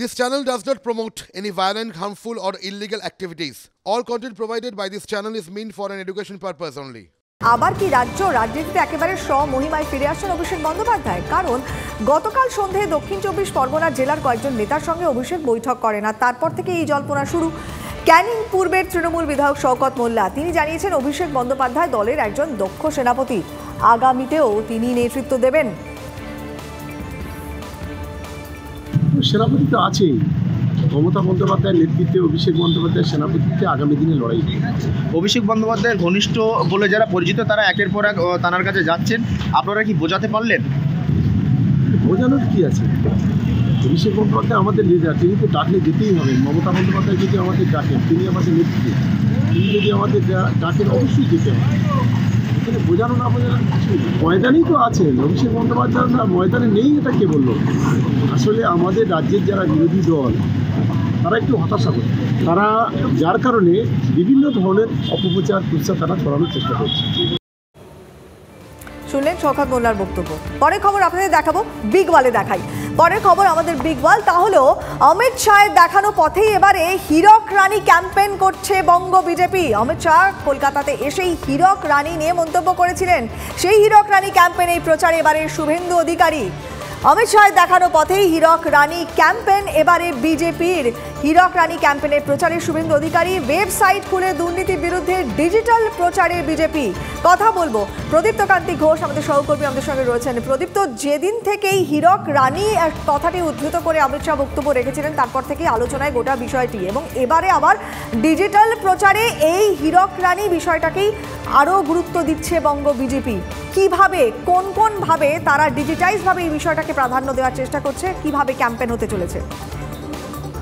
This channel does not promote any violent, harmful, or illegal activities. All content provided by this channel is meant for an education purpose only. আবার কি রাজনীতিতে একেবারে স্বমহিমায় ফিরে আসছেন অভিষেক বন্দ্যোপাধ্যায়? কারণ গতকাল সন্ধ্যায় দক্ষিণ 24 পরগনা জেলার কয়েকজন নেতার সঙ্গে অভিষেক বৈঠক করেন, আর তারপর থেকে এই জল্পনা শুরু। ক্যানিং পূর্বের তৃণমূল বিধায়ক শওকত মোল্লা তিনি জানিয়েছেন অভিষেক বন্দ্যোপাধ্যায় দলের একজন দক্ষ সেনাপতি, আগামীতেও তিনি নেতৃত্ব দেবেন। সেনাপতি তো আছেই, মমতা বন্দ্যোপাধ্যায়ের নেতৃত্বে অভিষেক বন্দ্যোপাধ্যায়ের সেনাপতিত্বে আগামী দিনে লড়াই। অভিষেক বন্দ্যোপাধ্যায়ের ঘনিষ্ঠ বলে যারা পরিচিত তারা একের পর এক তানার কাছে যাচ্ছেন, আপনারা কি বোঝাতে পারলেন? বোঝানোর কি আছে? অভিষেক বন্দ্যোপাধ্যায় আমাদের লিডার, তিনি তো ডাকলে যেতেই হবে। মমতা বন্দ্যোপাধ্যায় যদি আমাদের ডাকেন, তিনি আমাদের নেতৃত্বে, তিনি যদি আমাদের ডাকেন অবশ্যই যেতে হবে। এখানে বোঝানো না বোঝানোর কিছু ময়দানেই তো আছেন অভিষেক বন্দ্যোপাধ্যায়, না ময়দানে নেই এটা কে বললো? আসলে আমাদের রাজ্যের যারা বিরোধী দল তারা একটু হতাশা করে, তারা যার কারণে বিভিন্ন ধরনের অপপ্রচার প্রচার তারা করানোর চেষ্টা করছে। শুনলেন শওকত মোল্লার বক্তব্য। পরের খবর আপনাদের দেখাবো, বিগ ওয়ালে দেখাই। পরের খবর আমাদের বিগ ওয়াল, তাহলেও অমিত শাহের দেখানো পথেই এবারে হীরক রানী ক্যাম্পেইন করছে বঙ্গ বিজেপি। অমিত শাহ কলকাতাতে এসেই হীরক রানী নিয়ে মন্তব্য করেছিলেন, সেই হীরক রানী ক্যাম্পেইন এই প্রচারে এবারে শুভেন্দু অধিকারী। অমিত শাহের দেখানো পথেই হীরক রানী ক্যাম্পেইন এবারে বিজেপির। হীরক রানী ক্যাম্পেইনের প্রচারে শুভেন্দু অধিকারী, ওয়েবসাইট খুলে দুর্নীতির বিরুদ্ধে ডিজিটাল প্রচারে বিজেপি। কথা বলবো প্রদীপ্ত কান্তি ঘোষ, আমাদের সহকর্মী আমাদের সঙ্গে রয়েছেন। প্রদীপ্ত, যেদিন থেকেই হীরক রানী কথাটি উদ্ধৃত করে অমিত শাহ বক্তব্য রেখেছিলেন তারপর থেকেই আলোচনায় গোটা বিষয়টি, এবং এবারে আবার ডিজিটাল প্রচারে এই হীরক রানী বিষয়টাকেই আরও গুরুত্ব দিচ্ছে বঙ্গ বিজেপি। কিভাবে, কোন ভাবে তারা ডিজিটাইজভাবে এই বিষয়টাকে প্রাধান্য দেওয়ার চেষ্টা করছে, কিভাবে ক্যাম্পেইন হতে চলেছে?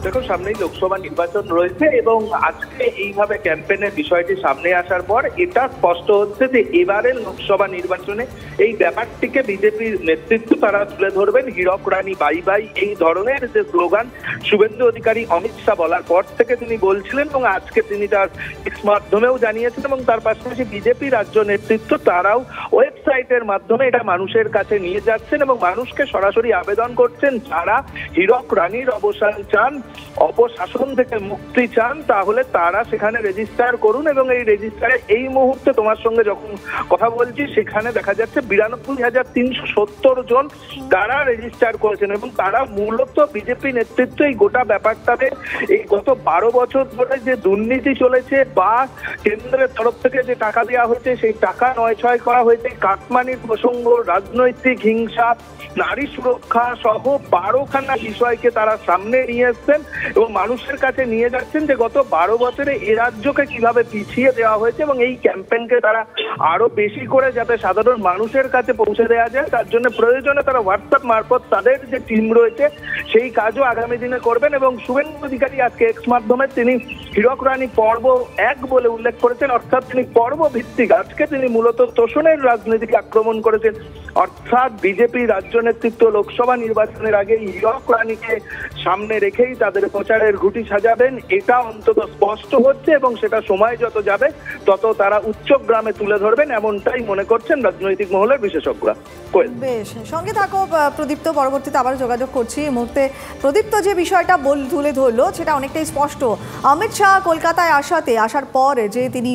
দেখো, সামনেই লোকসভা নির্বাচন রয়েছে এবং আজকে এইভাবে ক্যাম্পেইনের বিষয়টি সামনে আসার পর এটা স্পষ্ট হচ্ছে যে এবারের লোকসভা নির্বাচনে এই ব্যাপারটিকে বিজেপির নেতৃত্ব তারা তুলে ধরবেন। হীরক রানী বাই বাই, এই ধরনের যে স্লোগান শুভেন্দু অধিকারী অমিত শাহ বলার পর থেকে তিনি বলছিলেন এবং আজকে তিনি তার এক্স মাধ্যমেও জানিয়েছেন, এবং তার পাশাপাশি বিজেপি রাজ্য নেতৃত্ব তারাও ওয়েবসাইটের মাধ্যমে এটা মানুষের কাছে নিয়ে যাচ্ছেন এবং মানুষকে সরাসরি আবেদন করছেন, যারা হীরক রানীর অবসান চান, অপশাসন থেকে মুক্তি চান, তাহলে তারা সেখানে রেজিস্টার করুন। এবং এই রেজিস্টারে এই মুহূর্তে তোমার সঙ্গে যখন কথা বলছি সেখানে দেখা যাচ্ছে 92,370 জন তারা রেজিস্টার করেছেন এবং তারা মূলত বিজেপি নেতৃত্ব এই গোটা ব্যাপারটাতে এই গত 12 বছর ধরে যে দুর্নীতি চলেছে বা কেন্দ্রের তরফ থেকে যে টাকা দেওয়া হয়েছে সেই টাকা নয়-ছয় করা হয়েছে, কাটমানির প্রসঙ্গ, রাজনৈতিক হিংসা, নারী সুরক্ষা সহ 12খানা বিষয়কে তারা সামনে নিয়ে এসছেন এবং মানুষের কাছে নিয়ে যাচ্ছেন যে গত 12 বছরে এ রাজ্যকে কিভাবে পিছিয়ে দেওয়া হয়েছে এবং এই ক্যাম্পেইনকে তারা আরো বেশি করে যাতে সাধারণ মানুষের কাছে পৌঁছে দেওয়া যায় তার জন্য প্রয়োজনে তারা হোয়াটসঅ্যাপ মারফত তাদের যে টিম রয়েছে সেই কাজও আগামী দিনে করবেন। এবং শুভেন্দু অধিকারী আজকে এক্স মাধ্যমে তিনি হীরক রানী পর্ব 1 বলে উল্লেখ করেছেন, অর্থাৎ তিনি পর্ব ভিত্তিক আজকে তিনি মূলত তোষণের রাজনীতিকে আক্রমণ করেছেন, অর্থাৎ বিজেপি রাজ্য নেতৃত্ব লোকসভা নির্বাচনের আগে হীরক রানীকে সামনে রেখেই তাদের প্রচারের ঘুঁটি সাজাবেন, এটা অন্তত স্পষ্ট হচ্ছে এবং সেটা সময় যত যাবে তত তারা উচ্চগ্রামে তুলে ধরবেন, এমনটাই মনে করছেন রাজনৈতিক মহলের বিশেষজ্ঞরা। বেশ, সঙ্গে থাকো প্রদীপ্ত, পরবর্তীতে আবার যোগাযোগ করছি। এই মুহূর্তে প্রদীপ্ত যে বিষয়টা তুলে ধরলো সেটা অনেকটাই স্পষ্ট। অমিত শাহ কলকাতায় আসার পর যে তিনি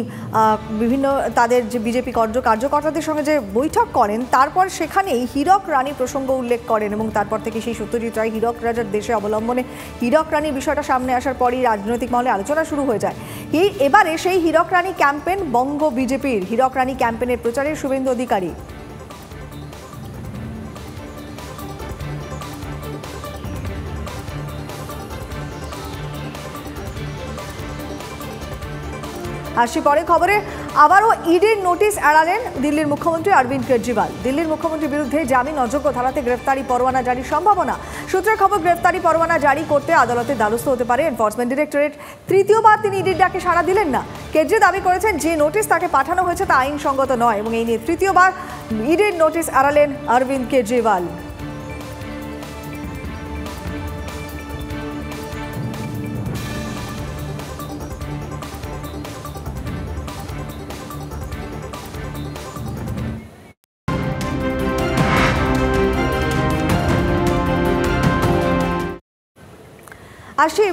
বিভিন্ন তাদের যে বিজেপি কার্যকর্তাদের সঙ্গে যে বৈঠক করেন তারপর সেখানেই হীরক রানী প্রসঙ্গ উল্লেখ করেন এবং তারপর থেকে সেই সত্যজিৎ রায় হীরক রাজার দেশে অবলম্বনে হীরক রানীর বিষয়টা সামনে আসার পরই রাজনৈতিক মহলে আলোচনা শুরু হয়ে যায়। এবারে সেই হীরক রানী ক্যাম্পেইন বঙ্গ বিজেপির। হীরক রানী ক্যাম্পেইনের প্রচারে শুভেন্দু অধিকারী। আসি পরে খবরে, আবারও ইডির নোটিশ এড়ালেন দিল্লির মুখ্যমন্ত্রী অরবিন্দ কেজরিওয়াল। দিল্লির মুখ্যমন্ত্রীর বিরুদ্ধে জামিন অযোগ্য ধারাতে গ্রেফতারি পরোয়ানা জারির সম্ভাবনা। সূত্রের খবর, গ্রেফতারি পরোয়ানা জারি করতে আদালতের দ্বারস্থ হতে পারে এনফোর্সমেন্ট ডিরেক্টরেট। তৃতীয়বার তিনি ইডির ডাকে সাড়া দিলেন না। কেজরি দাবি করেছেন যে নোটিশ তাকে পাঠানো হয়েছে তা আইনসঙ্গত নয় এবং এই নিয়ে তৃতীয়বার ইডির নোটিশ এড়ালেন অরবিন্দ কেজরিওয়াল। আসি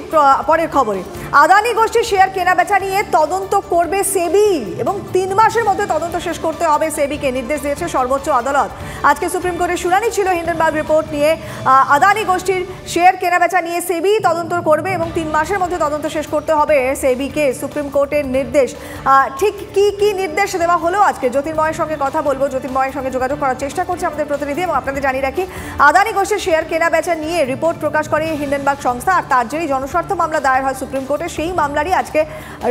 পরের খবরে। আদানি গোষ্ঠীর শেয়ার কেনাবেচা নিয়ে তদন্ত করবে সেবি এবং 3 মাসের মধ্যে তদন্ত শেষ করতে হবে সেবিকে নির্দেশ দিয়েছে সর্বোচ্চ আদালত। আজকে সুপ্রিম কোর্টের শুনানি ছিল হিন্ডেনবার্গ রিপোর্ট নিয়ে। আদানি গোষ্ঠীর শেয়ার কেনাবেচা নিয়ে সেবি তদন্ত করবে এবং 3 মাসের মধ্যে তদন্ত শেষ করতে হবে সেবিকে, সুপ্রিম কোর্টের নির্দেশ। ঠিক কি নির্দেশ দেওয়া হলো আজকে জ্যোতির্ময়ের সঙ্গে কথা বলবো, জ্যোতির্ময়ের সঙ্গে যোগাযোগ করার চেষ্টা করছে আমাদের প্রতিনিধি। এবং আপনাদের জানিয়ে রাখি, আদানি গোষ্ঠীর শেয়ার কেনাবেচা নিয়ে রিপোর্ট প্রকাশ করে হিন্ডেনবার্গ সংস্থা, আর তার জেরেই জনস্বার্থ মামলা দায়ের হয় সুপ্রিম কোর্টে। সেই মামলারই আজকে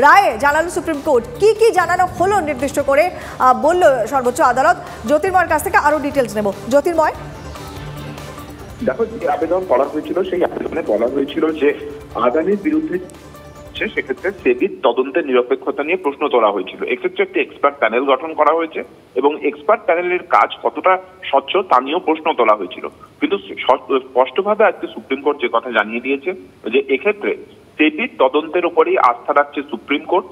রায়ে জানালো সুপ্রিম কোর্ট। কি জানানো হলো নির্দিষ্ট করে বলল সর্বোচ্চ আদালত। জ্যোতির্ময়ের কাছ থেকে আরো ডিটেলস নেব। জ্যোতির্ময়, দেখো, যে আবেদন করা হয়েছিল সেই আবেদনে বলা হয়েছিল যে আদানির বিরুদ্ধে সেক্ষেত্রে সেবির তদন্তের নিরপেক্ষতা নিয়ে প্রশ্ন তোলা হয়েছিল। এক্ষেত্রে একটি এক্সপার্ট প্যানেল গঠন করা হয়েছে এবং এক্সপার্ট প্যানেলের কাজ কতটা স্বচ্ছ তা নিয়েও প্রশ্ন তোলা হয়েছিল। কিন্তু স্পষ্টভাবে আজকে সুপ্রিম কোর্ট যে কথা জানিয়ে দিয়েছে যে এক্ষেত্রে সেবির তদন্তের উপরেই আস্থা রাখছে সুপ্রিম কোর্ট।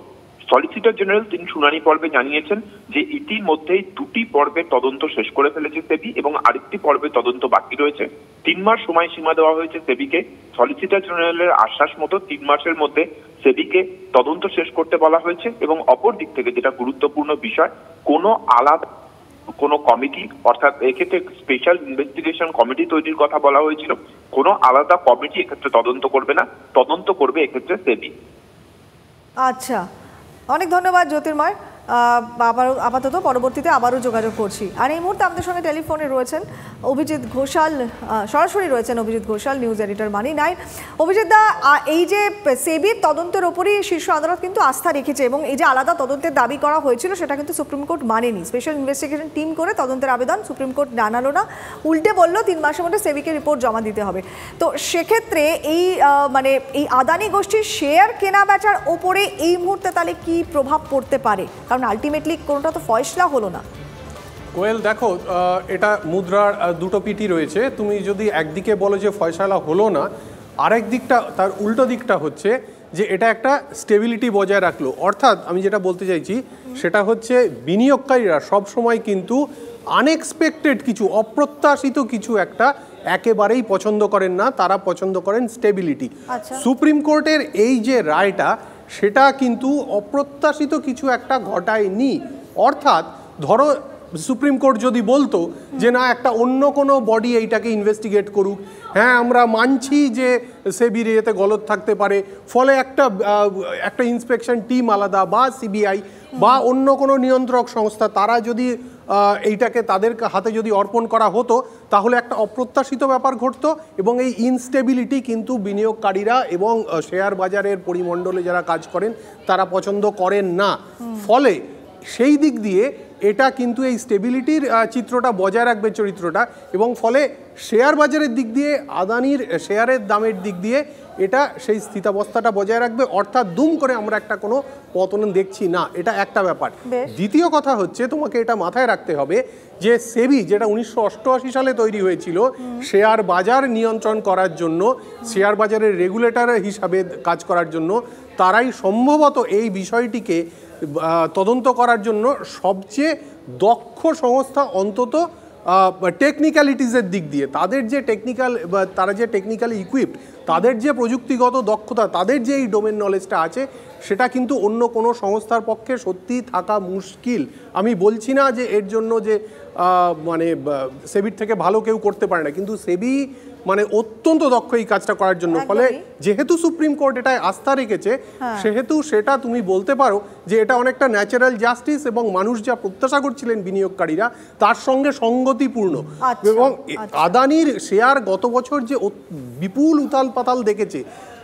সলিসিটর জেনারেল তিনি শুনানি পর্বে জানিয়েছেন যে ইতিমধ্যেই 2টি পর্বে তদন্ত শেষ করে ফেলেছে সেবি এবং আরেকটি পর্বে তদন্ত বাকি রয়েছে। 3 মাস সময়সীমা দেওয়া হয়েছে সেবিকে। সলিসিটর জেনারেলের আশ্বাস মতো 3 মাসের মধ্যে সেবিকে তদন্ত শেষ করতে বলা হয়েছে। এবং অপর দিক থেকে যেটা গুরুত্বপূর্ণ বিষয়, কোনো আলাদা কোনো কমিটি, অর্থাৎ এক্ষেত্রে স্পেশাল ইনভেস্টিগেশন কমিটি তৈরির কথা বলা হয়েছিল, কোনো আলাদা কমিটি এক্ষেত্রে তদন্ত করবে না, তদন্ত করবে এক্ষেত্রে সেবি। আচ্ছা, অনেক ধন্যবাদ জ্যোতির্ময়। আপাতত পরবর্তীতে আবারও যোগাযোগ করছি। আর এই মুহূর্তে আমাদের সঙ্গে টেলিফোনে রয়েছেন অভিজিৎ ঘোষাল, সরাসরি রয়েছেন অভিজিৎ ঘোষাল, নিউজ এডিটর মানি 9। অভিজিৎ দা, এই যে সেবির তদন্তের ওপরই শীর্ষ আদালত কিন্তু আস্থা রেখেছে এবং এই যে আলাদা তদন্তের দাবি করা হয়েছিল সেটা কিন্তু সুপ্রিম কোর্ট মানেনি। স্পেশাল ইনভেস্টিগেশন টিম করে তদন্তের আবেদন সুপ্রিম কোর্ট জানালো না, উল্টে বললো 3 মাসের মধ্যে সেবিকে রিপোর্ট জমা দিতে হবে। তো সেক্ষেত্রে এই এই আদানি গোষ্ঠীর শেয়ার কেনা বেচার ওপরে এই মুহূর্তে তাহলে কি প্রভাব পড়তে পারে? কারণ আলটিমেটলি কোনোটা তো ফয়সলা হলো না। কোয়েল, দেখো, এটা মুদ্রার দুটো পিঠি রয়েছে। তুমি যদি একদিকে বলো যে ফয়সালা হলো না, আরেক দিকটা, তার উল্টো দিকটা হচ্ছে যে এটা একটা স্টেবিলিটি বজায় রাখলো। অর্থাৎ আমি যেটা বলতে চাইছি সেটা হচ্ছে বিনিয়োগকারীরা সবসময় কিন্তু আনএক্সপেক্টেড কিছু, অপ্রত্যাশিত কিছু একটা একেবারেই পছন্দ করেন না, তারা পছন্দ করেন স্টেবিলিটি। সুপ্রিম কোর্টের এই যে রায়টা, সেটা কিন্তু অপ্রত্যাশিত কিছু একটা ঘটায়নি। অর্থাৎ ধরো সুপ্রিম কোর্ট যদি বলতো যে না, একটা অন্য কোনো বডি এইটাকে ইনভেস্টিগেট করুক, হ্যাঁ আমরা মানছি যে সেবির এতে গলত থাকতে পারে, ফলে একটা ইন্সপেকশন টিম আলাদা বা সিবিআই বা অন্য কোনো নিয়ন্ত্রক সংস্থা তারা যদি এইটাকে তাদের হাতে যদি অর্পণ করা হতো, তাহলে একটা অপ্রত্যাশিত ব্যাপার ঘটতো এবং এই ইনস্টেবিলিটি কিন্তু বিনিয়োগকারীরা এবং শেয়ার বাজারের পরিমণ্ডলে যারা কাজ করেন তারা পছন্দ করেন না। ফলে সেই দিক দিয়ে এটা কিন্তু এই স্টেবিলিটির চিত্রটা বজায় রাখবে, চরিত্রটা, এবং ফলে শেয়ার বাজারের দিক দিয়ে, আদানির শেয়ারের দামের দিক দিয়ে এটা সেই স্থিতাবস্থাটা বজায় রাখবে। অর্থাৎ দুম করে আমরা একটা কোনো পতন দেখছি না, এটা একটা ব্যাপার। দ্বিতীয় কথা হচ্ছে, তোমাকে এটা মাথায় রাখতে হবে যে সেবি, যেটা 1988 সালে তৈরি হয়েছিল শেয়ার বাজার নিয়ন্ত্রণ করার জন্য, শেয়ার বাজারের রেগুলেটর হিসাবে কাজ করার জন্য, তারাই সম্ভবত এই বিষয়টিকে তদন্ত করার জন্য সবচেয়ে দক্ষ সংস্থা, অন্তত টেকনিক্যালিটিসের দিক দিয়ে। তাদের যে তারা যে টেকনিক্যালি ইকুইপড, তাদের যে প্রযুক্তিগত দক্ষতা, তাদের যে এই ডোমেন নলেজটা আছে, সেটা কিন্তু অন্য কোনো সংস্থার পক্ষে সত্যি থাকা মুশকিল। আমি বলছি না যে এর জন্য যে সেবির থেকে ভালো কেউ করতে পারে না, কিন্তু সেবি অত্যন্ত দক্ষ এই কাজটা করার জন্য। ফলে যেহেতু সুপ্রিম কোর্ট এটায় আস্থা রেখেছে, সেহেতু সেটা তুমি বলতে পারো যে এটা অনেকটা ন্যাচারাল জাস্টিস এবং মানুষ যা প্রত্যাশা করছিলেন বিনিয়োগকারীরা, তার সঙ্গে সঙ্গতিপূর্ণ। এবং আদানির শেয়ার গত বছর যে বিপুল উতাল পাতাল দেখেছে,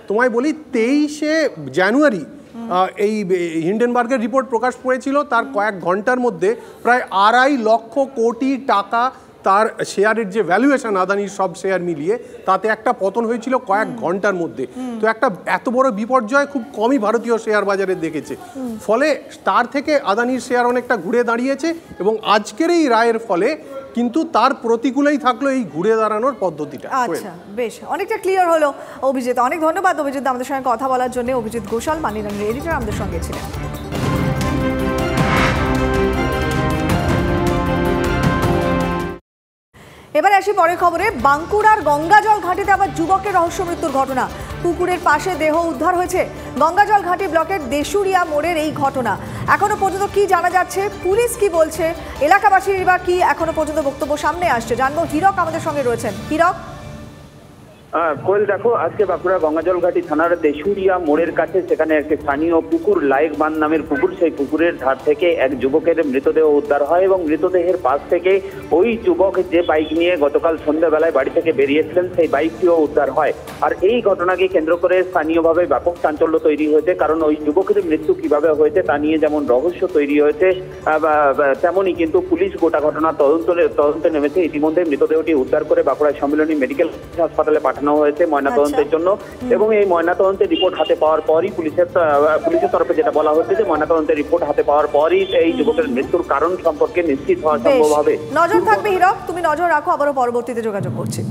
তোমায় বলি 23শে জানুয়ারি এই হিন্ডেনবার্গের রিপোর্ট প্রকাশ করেছিল, তার কয়েক ঘন্টার মধ্যে প্রায় 2.5 লক্ষ কোটি টাকা তার শেয়ারের যে ভ্যালুয়েশন, আদানির সব শেয়ার মিলিয়ে, তাতে একটা পতন হয়েছিল কয়েক ঘন্টার মধ্যে। তো একটা এত বড় বিপর্যয় খুব কমই ভারতীয় শেয়ার বাজারে দেখেছে। ফলে তার থেকে আদানির শেয়ার অনেকটা ঘুরে দাঁড়িয়েছে এবং আজকের এই রায়ের ফলে কিন্তু তার প্রতিকূলেই থাকলো এই ঘুরে দাঁড়ানোর পদ্ধতিটা। আচ্ছা, বেশ, অনেকটা ক্লিয়ার হলো অভিজিৎ। অনেক ধন্যবাদ অভিজিৎ আমাদের সঙ্গে কথা বলার জন্য। অভিজিৎ ঘোষাল, মানি 9 এডিটর, আমাদের সঙ্গে ছিলেন। এবারে আসি পরের খবরে। বাঁকুড়ার গঙ্গাজল ঘাটিতে আবার যুবকের রহস্য মৃত্যুর ঘটনা। পুকুরের পাশে দেহ উদ্ধার হয়েছে। গঙ্গাজল ঘাটি ব্লকের দেশুরিয়া মোড়ের এই ঘটনা। এখনো পর্যন্ত কি জানা যাচ্ছে, পুলিশ কি বলছে, এলাকাবাসীর বা কি এখনো পর্যন্ত বক্তব্য সামনে আসছে, জানবো। হীরক আমাদের সঙ্গে রয়েছেন। হীরক, কোয়েল, দেখো আজকে বাঁকুড়া গঙ্গাজল ঘাটি থানার দেশুরিয়া মোড়ের কাছে সেখানে একটি স্থানীয় পুকুর, লায়েক বাঁধ নামের পুকুর, সেই পুকুরের ধার থেকে এক যুবকের মৃতদেহ উদ্ধার হয় এবং মৃতদেহের পাশ থেকে ওই যুবক যে বাইক নিয়ে গতকাল সন্ধ্যাবেলায় বাড়ি থেকে বেরিয়েছিলেন সেই বাইকটিও উদ্ধার হয়। আর এই ঘটনাকে কেন্দ্র করে স্থানীয়ভাবে ব্যাপক চাঞ্চল্য তৈরি হয়েছে, কারণ ওই যুবকের মৃত্যু কিভাবে হয়েছে তা নিয়ে যেমন রহস্য তৈরি হয়েছে, তেমনই কিন্তু পুলিশ গোটা ঘটনা তদন্তে নেমেছে। ইতিমধ্যে মৃতদেহটি উদ্ধার করে বাঁকুড়া সম্মিলনী মেডিকেল হাসপাতালে পাঠানো হয়েছে ময়নাতদন্তের জন্য এবং এই ময়নাতদন্তের রিপোর্ট হাতে পাওয়ার পরই পুলিশের তরফে যেটা বলা হচ্ছে যে ময়নাতদন্তের রিপোর্ট হাতে পাওয়ার পরই এই যুবকের মৃত্যুর কারণ সম্পর্কে নিশ্চিত হওয়া সম্ভব হবে। নজর থাকবে হীরক, তুমি নজর রাখো, আবারও পরবর্তীতে যোগাযোগ করছি।